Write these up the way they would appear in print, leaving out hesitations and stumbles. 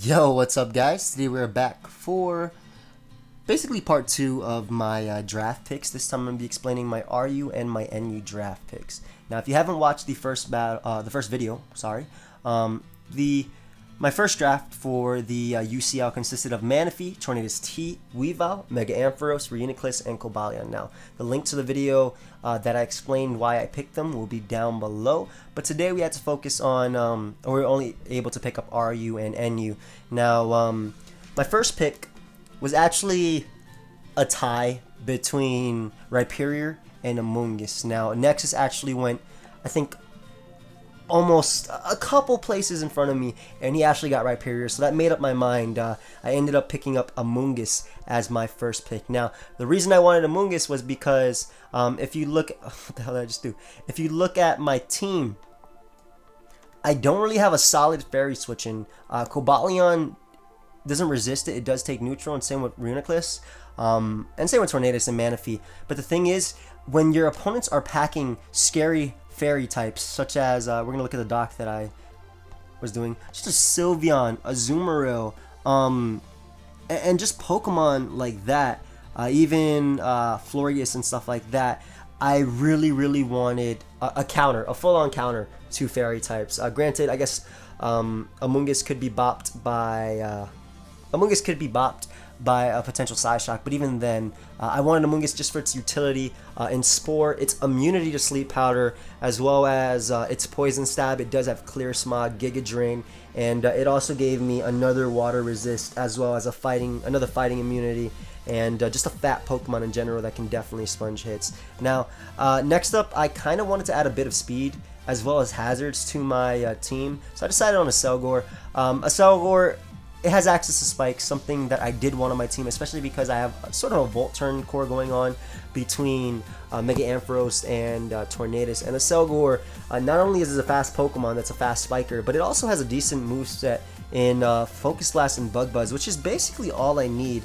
Yo, what's up, guys? Today we're back for basically part 2 of my draft picks. This time I'm going to be explaining my RU and my NU draft picks. Now, if you haven't watched the first video, my first draft for the UCL consisted of Manaphy, Tornadus T, Weavile, Mega Ampharos, Reuniclus, and Cobalion. Now, the link to the video that I explained why I picked them will be down below. But today we had to focus on, we were only able to pick up RU and NU. Now, my first pick was actually a tie between Rhyperior and Amoonguss. Now, Nexus actually went, I think, almost a couple places in front of me, and he actually got Rhyperior, so that made up my mind. I ended up picking up Amoonguss as my first pick. Now, the reason I wanted Amoonguss was because if you look, what the hell did I just do? If you look at my team, I don't really have a solid fairy switching. Cobalion doesn't resist it; it does take neutral, and same with Reuniclus, and same with Tornadus and Manaphy. But the thing is, when your opponents are packing scary fairy types, such as we're gonna look at the doc that I was doing, just a Sylveon, a Azumarill, and just Pokemon like that, even Florius and stuff like that. I really wanted a counter, a full-on counter to fairy types. Granted, I guess Amoonguss could be bopped by a potential Psy Shock, but even then, I wanted Amoonguss just for its utility in Spore, its immunity to Sleep Powder, as well as its Poison Stab. It does have Clear Smog, Giga Drain, and it also gave me another Water Resist, as well as another fighting immunity, and just a fat Pokemon in general that can definitely sponge hits. Now, next up, I kind of wanted to add a bit of speed as well as hazards to my team, so I decided on a Selgor. It has access to spikes, something that I did want on my team, especially because I have sort of a Volt Turn core going on between Mega Ampharos and Tornadus. And a Selgor, not only is it a fast Pokemon that's a fast spiker, but it also has a decent moveset in Focus Blast and Bug Buzz, which is basically all I need.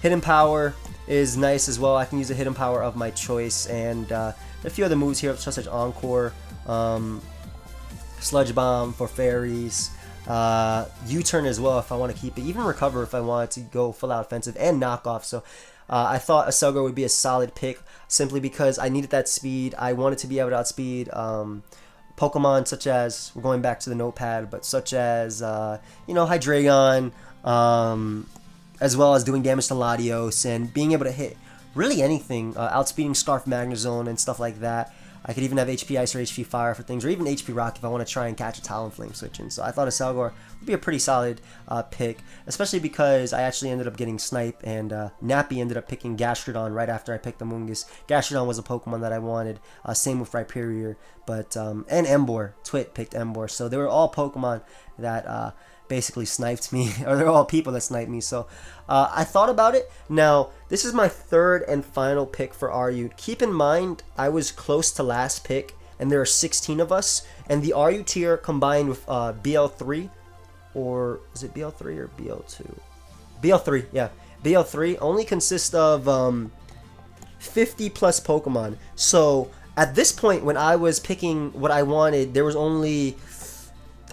Hidden Power is nice as well. I can use a Hidden Power of my choice, and a few other moves here, such as Encore, Sludge Bomb for fairies, U-turn as well if I want to keep it, even Recover if I wanted to go full out offensive, and Knockoff. So I thought a Selgor would be a solid pick simply because I needed that speed. I wanted to be able to outspeed Pokemon such as, we're going back to the notepad, but such as Hydreigon, as well as doing damage to Latios and being able to hit really anything, outspeeding Scarf Magnezone and stuff like that. I could even have HP Ice or HP Fire for things, or even HP Rock if I want to try and catch a Talonflame switching. So I thought a Selgor would be a pretty solid pick, especially because I actually ended up getting Snipe, and Nappy ended up picking Gastrodon right after I picked Amoonguss. Gastrodon was a Pokemon that I wanted, same with Rhyperior, but and Emboar. Twit picked Emboar, so they were all Pokemon that basically sniped me, or they're all people that sniped me. So I thought about it. Now, this is my third and final pick for RU. Keep in mind, I was close to last pick, and there are 16 of us, and the RU tier combined with BL3, or is it BL3 or BL2? BL3, yeah. BL3 only consists of 50 plus Pokemon. So at this point, when I was picking what I wanted, there was only,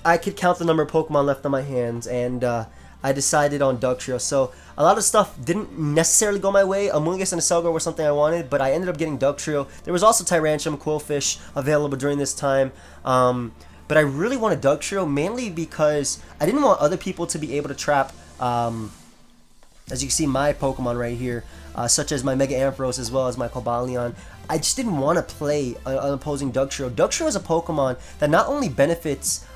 I could count the number of Pokemon left on my hands, and I decided on Dugtrio. So a lot of stuff didn't necessarily go my way. Amoonguss and a Selgor were something I wanted, but I ended up getting Dugtrio. There was also Tyrantrum, Quillfish available during this time, but I really wanted Dugtrio mainly because I didn't want other people to be able to trap, as you can see, my Pokemon right here, such as my Mega Ampharos as well as my Cobalion. I just didn't want to play an opposing Dugtrio. Dugtrio is a Pokemon that not only benefits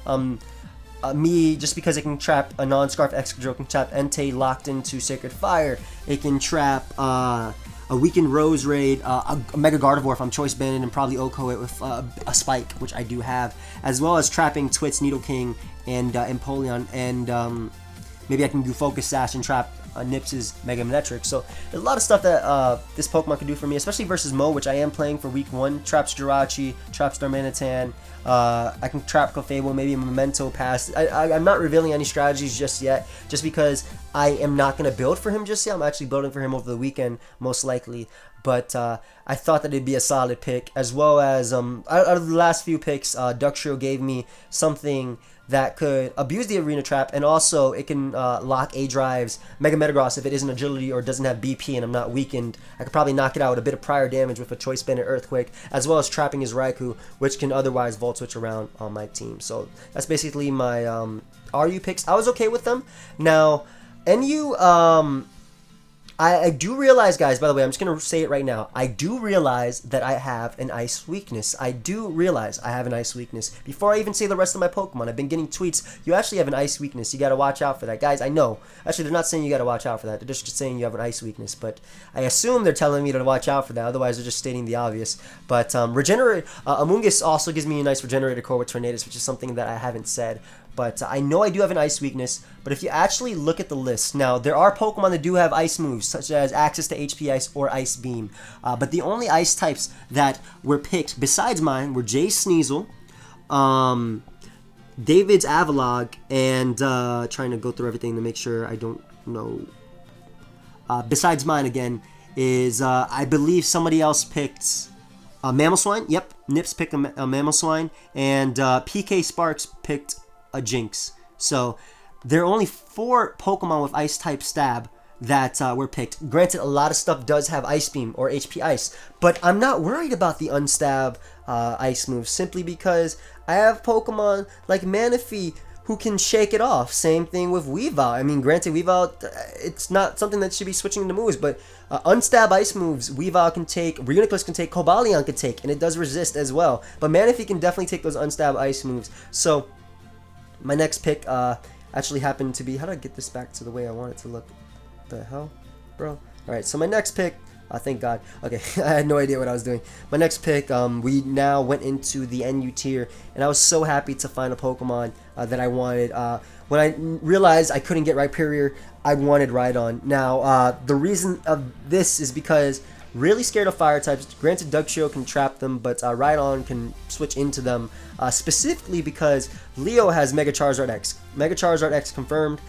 me just because it can trap a non-Scarf Excadrill, it can trap Entei locked into Sacred Fire, it can trap a weakened Rose Raid, a Mega Gardevoir if I'm Choice Banded, and probably Oko it with a Spike, which I do have, as well as trapping Twit's Nidoking and Empoleon, and maybe I can do Focus Sash and trap Nips's Mega Manectric. So there's a lot of stuff that this Pokemon can do for me, especially versus Mo, which I am playing for week 1. Traps Jirachi, traps Darmanitan, I can trap Clefable, maybe a Memento Pass. I'm not revealing any strategies just yet, just because I am not going to build for him just yet. I'm actually building for him over the weekend, most likely. But I thought that it'd be a solid pick, as well as out of the last few picks, Duck Trio gave me something that could abuse the arena trap, and also it can lock A drives, Mega Metagross if it isn't agility or doesn't have BP and I'm not weakened. I could probably knock it out with a bit of prior damage with a Choice Bandit Earthquake, as well as trapping his Raikou, which can otherwise Volt Switch around on my team. So that's basically my RU picks. I was okay with them. Now, NU, I do realize, guys, by the way, I'm just going to say it right now. I do realize that I have an ice weakness. I do realize I have an ice weakness. Before I even say the rest of my Pokemon, I've been getting tweets, you actually have an ice weakness. You got to watch out for that. Guys, I know. Actually, they're not saying you got to watch out for that. They're just saying you have an ice weakness. But I assume they're telling me to watch out for that. Otherwise, they're just stating the obvious. But Amoonguss also gives me a nice Regenerator Core with Tornadus, which is something that I haven't said. But I know I do have an ice weakness, but if you actually look at the list, now there are Pokemon that do have ice moves, such as access to HP Ice or Ice Beam. But the only ice types that were picked, besides mine, were Jay Sneasel, David's Avalog, and trying to go through everything to make sure I don't know. Besides mine, again, is I believe somebody else picked Mamoswine. Yep, Nips picked a Mamoswine, and PK Sparks picked a Jinx. So there are only 4 Pokemon with Ice type stab that were picked. Granted, a lot of stuff does have Ice Beam or HP Ice, but I'm not worried about the unstab Ice moves, simply because I have Pokemon like Manaphy who can shake it off. Same thing with Weavile. I mean, granted, Weavile, it's not something that should be switching into moves, but unstab ice moves, Weavile can take, Reuniclus can take, Cobalion can take, and it does resist as well. But Manaphy can definitely take those unstab ice moves. So my next pick actually happened to be... How do I get this back to the way I want it to look? What the hell, bro? Alright, so my next pick... thank God. Okay, I had no idea what I was doing. My next pick, we now went into the NU tier, and I was so happy to find a Pokemon that I wanted. When I realized I couldn't get Rhyperior, I wanted Rhydon. Now, the reason of this is because... Really scared of fire types. Granted, Dugtrio can trap them, but Rhydon can switch into them. Specifically because Leo has Mega Charizard X. Mega Charizard X confirmed.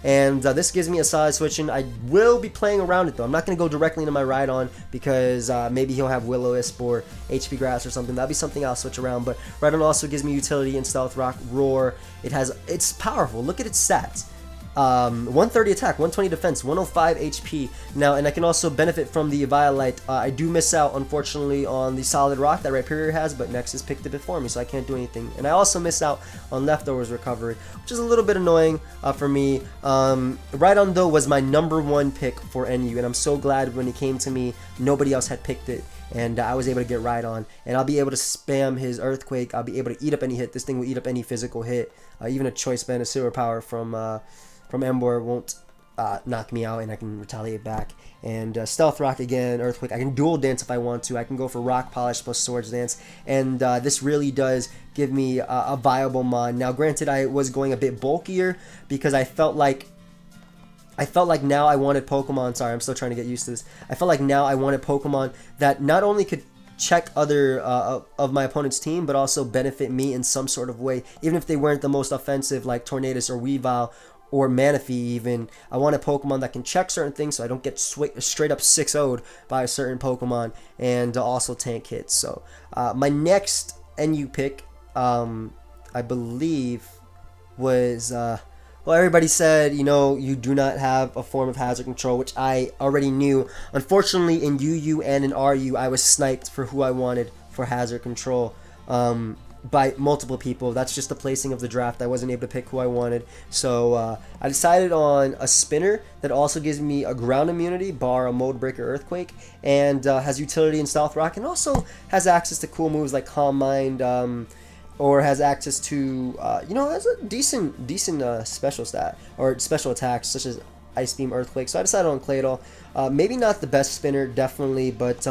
And this gives me a solid switch-in. I will be playing around it, though. I'm not going to go directly into my Rhydon because maybe he'll have Will-O-Wisp or HP Grass or something. That'll be something I'll switch around. But Rhydon also gives me utility in Stealth Rock, Roar. It's powerful. Look at its stats. 130 attack, 120 defense, 105 HP. Now, and I can also benefit from the Violite. I do miss out, unfortunately, on the Solid Rock that Rhyperior has, but Nexus picked it before me, so I can't do anything. And I also miss out on Leftovers Recovery, which is a little bit annoying for me. Rhydon, though, was my #1 pick for NU, and I'm so glad when he came to me, nobody else had picked it. And I was able to get Rhydon, and I'll be able to spam his Earthquake. I'll be able to eat up any hit. This thing will eat up any physical hit. Even a Choice Band of Silver Power from Ember won't knock me out, and I can retaliate back. And Stealth Rock again, Earthquake. I can dual dance if I want to. I can go for Rock Polish plus Swords Dance, and this really does give me a viable mon. Now, granted, I was going a bit bulkier because I felt like now I wanted Pokemon. Sorry, I'm still trying to get used to this. I felt like now I wanted Pokemon that not only could check other of my opponent's team, but also benefit me in some sort of way, even if they weren't the most offensive, like Tornadus or Weavile or Manaphy even. I want a Pokemon that can check certain things so I don't get straight up 6-0'd by a certain Pokemon, and also tank hits. So my next NU pick, I believe, was... well, everybody said, you do not have a form of hazard control, which I already knew. Unfortunately, in UU and in RU, I was sniped for who I wanted for hazard control by multiple people. That's just the placing of the draft. I wasn't able to pick who I wanted. So I decided on a spinner that also gives me a ground immunity, bar a Mode Breaker Earthquake, and has utility in Stealth Rock, and also has access to cool moves like Calm Mind, or has access to, has a decent special stat, or special attacks, such as Ice Beam, Earthquake. So I decided on Claydol. Maybe not the best spinner, definitely, but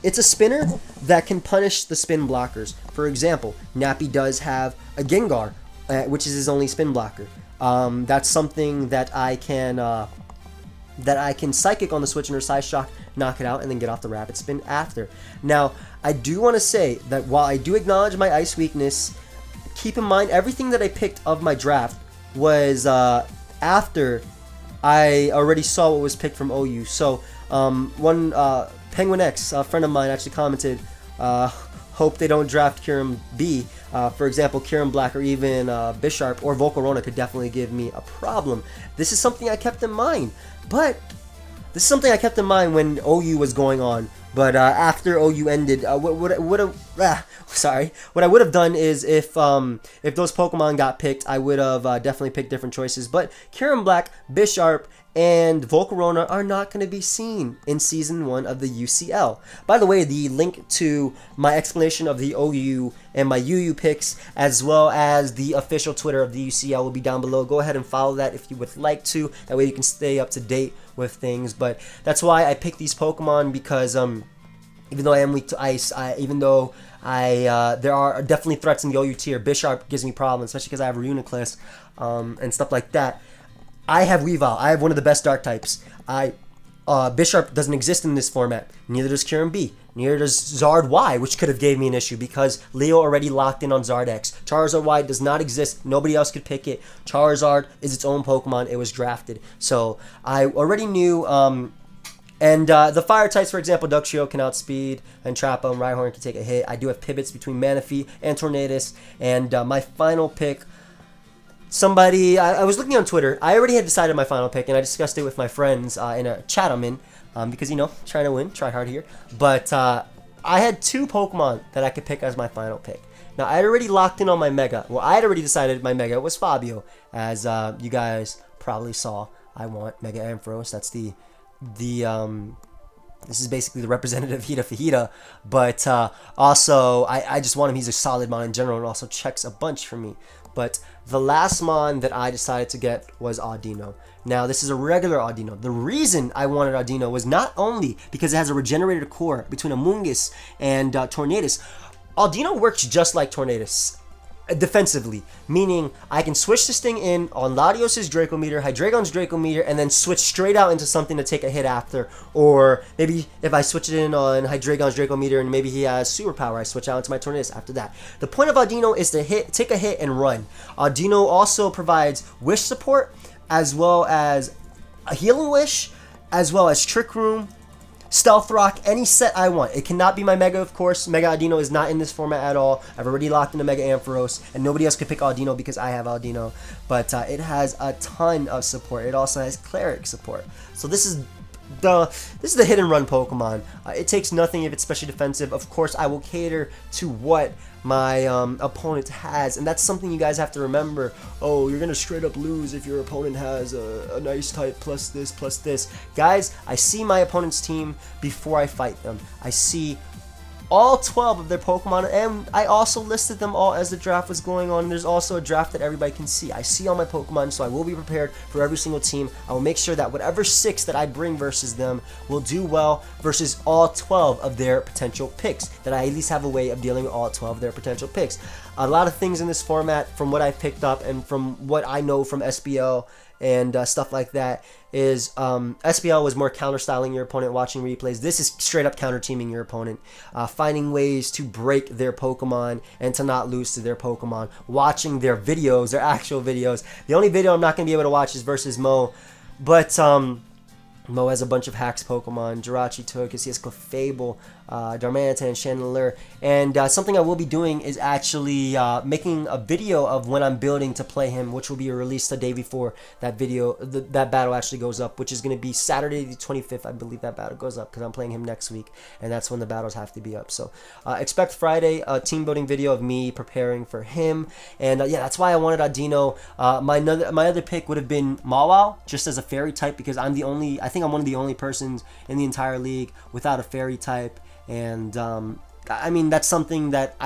it's a spinner that can punish the spin blockers. For example, Nappy does have a Gengar, which is his only spin blocker. That's something that I can Psychic on the switch in or Side Shock, knock it out, and then get off the Rapid Spin after. Now, I do want to say that while I do acknowledge my ice weakness, keep in mind everything that I picked of my draft was after I already saw what was picked from OU. So one Penguin X, a friend of mine, actually commented, hope they don't draft Kieran B. For example, Kieran Black or even Bisharp or Volcarona could definitely give me a problem. This is something I kept in mind, but this is something I kept in mind when OU was going on. But after OU ended, what I would have done is if those Pokemon got picked, I would have definitely picked different choices. But Kieran Black, Bisharp, and Volcarona are not going to be seen in Season 1 of the UCL. By the way, the link to my explanation of the OU and my UU picks, as well as the official Twitter of the UCL, will be down below. Go ahead and follow that if you would like to. That way you can stay up to date with things. But that's why I picked these Pokemon, because even though I am weak to ice, there are definitely threats in the OU tier. Bisharp gives me problems, especially because I have Reuniclus and stuff like that. I have Weavile. I have one of the best dark types. Bisharp doesn't exist in this format. Neither does Kieran B. Neither does Zard Y, which could have gave me an issue because Leo already locked in on Zard X. Charizard Y does not exist. Nobody else could pick it. Charizard is its own Pokemon. It was drafted. So I already knew. And the fire types, for example, Dugtrio can outspeed, and Trappa and Rhyhorn can take a hit. I do have pivots between Manaphy and Tornadus. And my final pick, I was looking on Twitter. I already had decided my final pick, and I discussed it with my friends in a chat I'm in, because, trying to win, try hard here. But I had two Pokemon that I could pick as my final pick. Now, I had already locked in on my Mega. Well, I had already decided my Mega was Fabio, as you guys probably saw. I want Mega Ampharos. That's this is basically the representative Hita Fajita, but also I just want him. He's a solid mon in general, and also checks a bunch for me. But the last mon that I decided to get was Audino. Now, this is a regular Audino. The reason I wanted Audino was not only because it has a regenerated core between Amoonguss and Tornadus. Audino works just like Tornadus defensively, meaning I can switch this thing in on Latios's Draco Meter, Hydreigon's Draco Meter, and then switch straight out into something to take a hit after. Or maybe if I switch it in on Hydreigon's Draco Meter and maybe he has superpower, I switch out into my Tornadus after that. The point of Audino is to take a hit and run. Audino also provides Wish support, as well as a Healing Wish, as well as Trick Room, Stealth Rock, any set I want. It cannot be my Mega, of course. Mega Audino is not in this format at all. I've already locked into Mega Ampharos, and nobody else could pick Audino because I have Audino. But it has a ton of support. It also has Cleric support. So this is the hit and run Pokemon. It takes nothing if it's specially defensive. Of course, I will cater to what my opponent has, and that's something you guys have to remember. Oh, you're gonna straight up lose if your opponent has a nice type plus this plus this. Guys, I see my opponent's team before I fight them. I see all 12 of their Pokemon, and I also listed them all as the draft was going on. There's also a draft that everybody can see. I see all my Pokemon, so I will be prepared for every single team. I will make sure that whatever 6 that I bring versus them will do well versus all 12 of their potential picks, that I at least have a way of dealing with all 12 of their potential picks. A lot of things in this format, from what I've picked up and from what I know from SBL and stuff like that, is SBL was more counter-styling your opponent, watching replays. This is straight-up counter-teaming your opponent, finding ways to break their Pokemon and to not lose to their Pokemon, watching their videos, their actual videos. The only video I'm not going to be able to watch is versus Mo, but Mo has a bunch of hacks Pokemon, Jirachi, Togekiss, he has Clefable, Darmanitan, Chandelure, and something I will be doing is actually making a video of when I'm building to play him, which will be released the day before that video, that battle actually goes up, which is going to be Saturday the 25th, I believe that battle goes up, because I'm playing him next week, and that's when the battles have to be up. So expect Friday a team building video of me preparing for him, and yeah, that's why I wanted Audino. My other pick would have been Mawile, just as a fairy type, because I think I'm one of the only persons in the entire league without a fairy type, and I mean, that's something that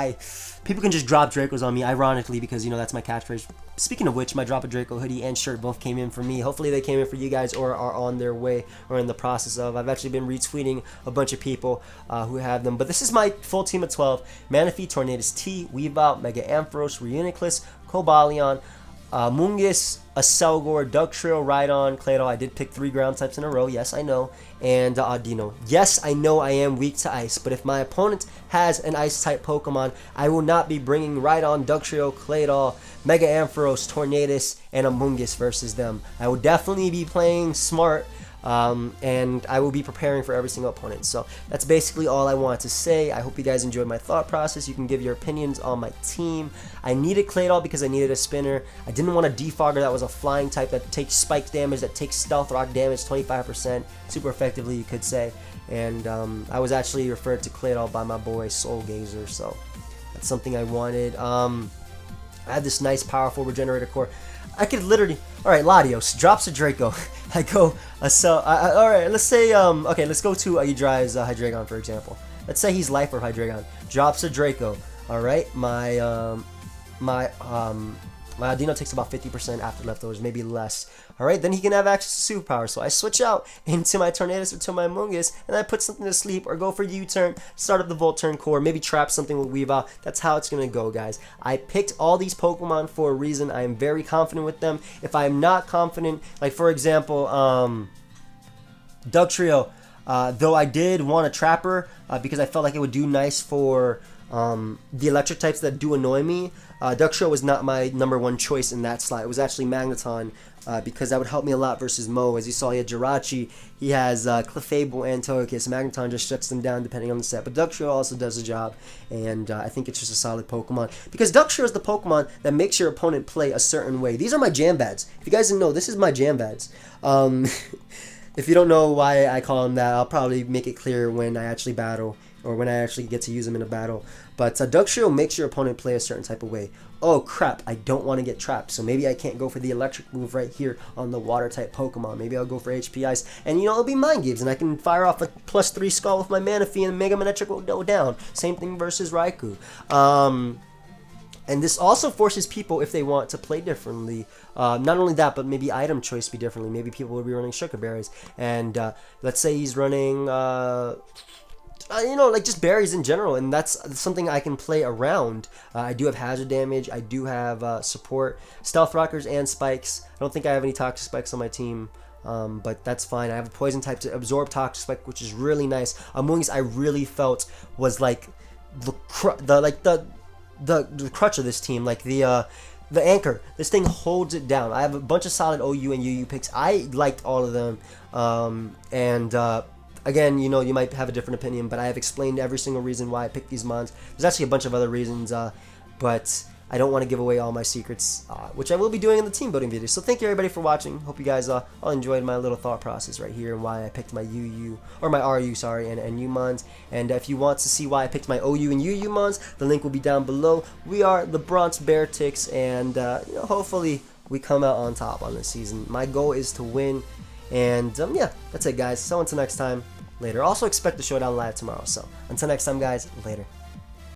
people can just drop Dracos on me, ironically, because, that's my catchphrase. Speaking of which, my Drop a Draco hoodie and shirt both came in for me. Hopefully they came in for you guys or are on their way or in the process of. I've actually been retweeting a bunch of people who have them. But this is my full team of 12. Manaphy, Tornadus T, Weavile, Mega Ampharos, Reuniclus, Cobalion, Mungus, Aselgor, Dugtrio, Rhydon, Claydol. I did pick 3 ground types in a row. Yes, I know. And Audino. Yes, I know I am weak to ice, but if my opponent has an ice type Pokemon, I will not be bringing Rhydon, Dugtrio, Claydol, Mega Ampharos, Tornadus, and Amoonguss versus them. I will definitely be playing smart. And I will be preparing for every single opponent. So that's basically all I wanted to say. I hope you guys enjoyed my thought process. You can give your opinions on my team. I needed Claydol because I needed a spinner. I didn't want a Defogger that was a flying type that takes spike damage, that takes stealth rock damage 25%, super effectively you could say. And I was actually referred to Claydol by my boy Soul Gazer, so that's something I wanted. I had this nice powerful regenerator core. I could literally, alright, Latios drops a Draco. I go, alright, let's say, okay, let's go to Yidri's Hydreigon, for example. Let's say he's Life Orb Hydreigon. Drops a Draco, alright? My Audino takes about 50% after leftovers, maybe less. Alright, then he can have access to superpowers. So I switch out into my Tornadus or to my Amoonguss, and I put something to sleep, or go for U-turn, start up the Volt Turn core, maybe trap something with Weavile. That's how it's going to go, guys. I picked all these Pokemon for a reason. I am very confident with them. If I am not confident, like for example, Dugtrio, though I did want a Trapper because I felt like it would do nice for the electric types that do annoy me. Dugtrio was not my #1 choice in that slot. It was actually Magneton because that would help me a lot versus Mo. As you saw, he had Jirachi, he has Clefable and Togekiss. Magneton just shuts them down depending on the set. But Dugtrio also does the job, and I think it's just a solid Pokemon. Because Dugtrio is the Pokemon that makes your opponent play a certain way. These are my Jam Bads. If you guys didn't know, this is my Jam Bads. If you don't know why I call them that, I'll probably make it clear when I actually battle, or when I actually get to use them in a battle. But Dugtrio makes your opponent play a certain type of way. Oh crap, I don't want to get trapped, so maybe I can't go for the electric move right here on the water type Pokemon. Maybe I'll go for HP Ice, and you know, it'll be Mind Games, and I can fire off a +3 Skull with my Manaphy, and Mega Manectric will go down. Same thing versus Raikou. And this also forces people, if they want to play differently, not only that, but maybe item choice be differently. Maybe people will be running Sugar Berries, and let's say he's running you know, like just berries in general, and that's something I can play around. I do have hazard damage, I do have support, stealth rockers, and spikes. I don't think I have any toxic spikes on my team, but that's fine. I have a poison type to absorb toxic spike, which is really nice. Amoonguss I really felt was like the crutch of this team, like the anchor. This thing holds it down. I have a bunch of solid OU and UU picks. I liked all of them, again, you know, you might have a different opinion, but I have explained every single reason why I picked these mons. There's actually a bunch of other reasons, but I don't want to give away all my secrets, which I will be doing in the team building video. So thank you everybody for watching. Hope you guys all enjoyed my little thought process right here and why I picked my UU, or my RU, sorry, and U mons. And if you want to see why I picked my OU and UU mons, the link will be down below. We are the Bronx Beartics, and you know, hopefully we come out on top on this season. My goal is to win. And yeah, that's it guys. So until next time, later. Also expect the showdown live tomorrow. So until next time guys, later.